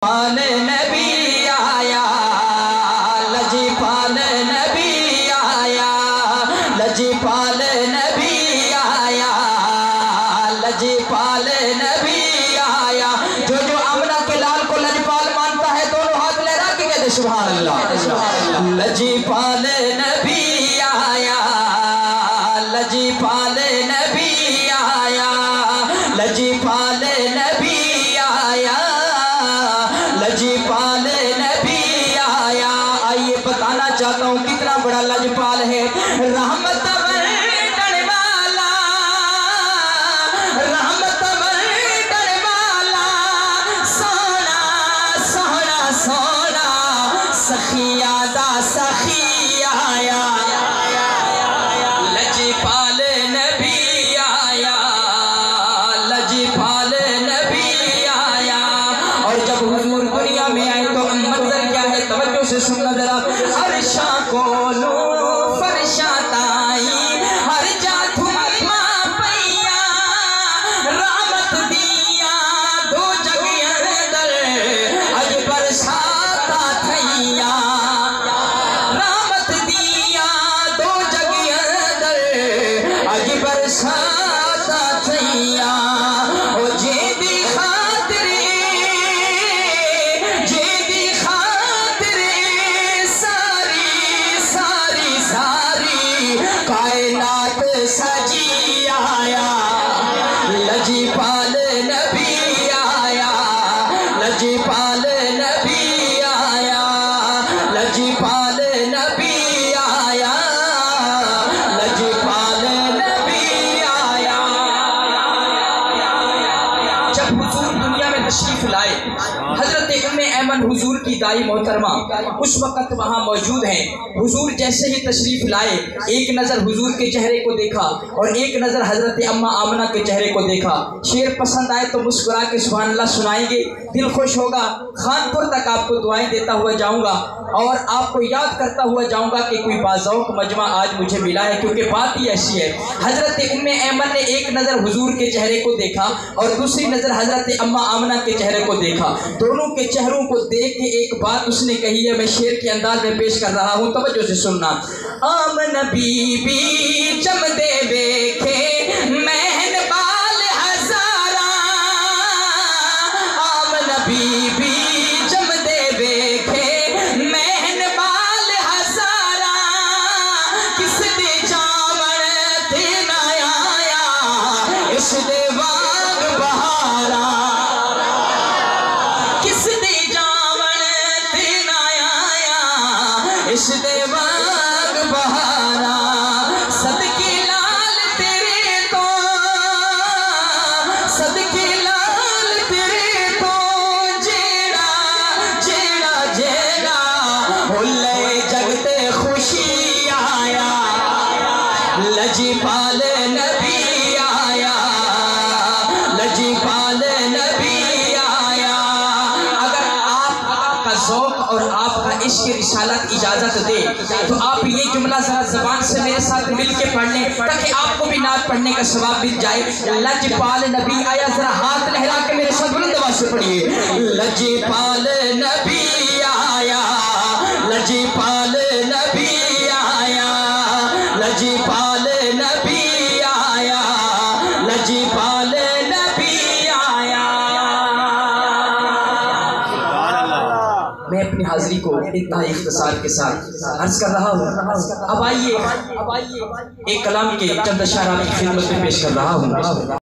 پال نبی آیا، لجی پال نبی آیا، لجی پال نبی آیا، لجی پال نبی آیا۔ جو آمنہ کے لال کو لجپال مانتا ہے دونوں ہاتھ لہرا کے کہتے سبحان اللہ۔ لجی پال نبی آیا، لجی پال نبی آیا، لجی پال نبی آیا، لجی پال نبی آیا۔ آئیے بتانا چاہتا ہوں کتنا بڑا لجپال ہے۔ رحمت بردن والا، رحمت بردن والا، سونا سونا سونا، سخی آدھا سخی آیا۔ لجی پال نبی آیا، لجی پال نبی آیا۔ اور جب حضور دنیا میں آئے تو منظر کیا ہے، توجہ سے سننا ذرا۔ عرشاں کولو فرشاں تائی، ہر جا دھما پیا، رحمت دیا دو جگہ اندر، اج برساتا تھیا، رحمت دیا دو جگہ اندر، اج برساتا تھیا۔ او جے دی خاطر، جے دی خاطر ساری ساری ساری کائنات سجی آیا۔ لجی پال نبی آیا، لجی پال نبی آیا، لجی پال نبی آیا، لجی پال نبی آیا۔ جب حضور دنیا میں تشریف لائے، حضرت ام ایمن حضور کی دائی محترمہ اس وقت وہاں موجود ہیں۔ حضور جیسے ہی تشریف لائے، ایک نظر حضور کے چہرے کو دیکھا اور ایک نظر حضرت اماں آمنہ کے چہرے کو دیکھا۔ شعر پسند آئے تو مسکرا کے سبحان اللہ سنائیں گے، دل خوش ہوگا۔ خانپور تک آپ کو دعائیں دیتا ہوا جاؤں گا اور آپ کو یاد کرتا ہوا جاؤں گا کہ کوئی باذوق مجمع آج مجھے ملا ہے، کیونکہ بات ہی ایسی ہے۔ حضرت ام ایمن نے ایک نظر حضور کے چہرے کو دیکھا اور دوسری نظر حضرت اماں آمنہ کے چہرے کو دیکھا۔ دونوں کے چہروں کو دیکھ کے ایک بات اس نے کہی ہے، میں شعر کے انداز میں پیش کر رہا ہوں، توجہ سے سننا۔ آمنہ بی بی چمدے بیکھے مہن بال ہزارہ، آمنہ بی بی چمدے بیکھے مہن بال ہزارہ، کس دے چاول تے نہ آیا اس دے باغ بہارا، کس دے جاون تے نہ آیا اس دے باغ بہارا۔ صدقے لال تیرے تو، صدقے لال تیرے تو، جیڑا جیڑا جیڑا بھولے جگتے خوشی آیا۔ لجی پال نبی آیا، لجی پال نبی آیا۔ اگر آپ کا ذوق اور آپ کا عشق رسالت اجازت دے تو آپ یہ جملہ ذرا زبان سے میرے ساتھ مل کے پڑھ لیں تاکہ آپ کو بھی نعت پڑھنے کا ثواب مل جائے۔ لجی پال نبی آیا، ذرا ہاتھ لہرا کے میرے ساتھ بلند آواز سے پڑھیے۔ لجی پال نبی آیا، لجی پال نبی آیا، لجی پال نبی آیا، لجی پال نبی آیا۔ میں اپنی حاضری کو انتہائی اختصار کے ساتھ عرض کر رہا ہوں۔ اب آئیے ایک کلام کے چند اشعار آپ کی خدمت میں پیش کر رہا ہوں۔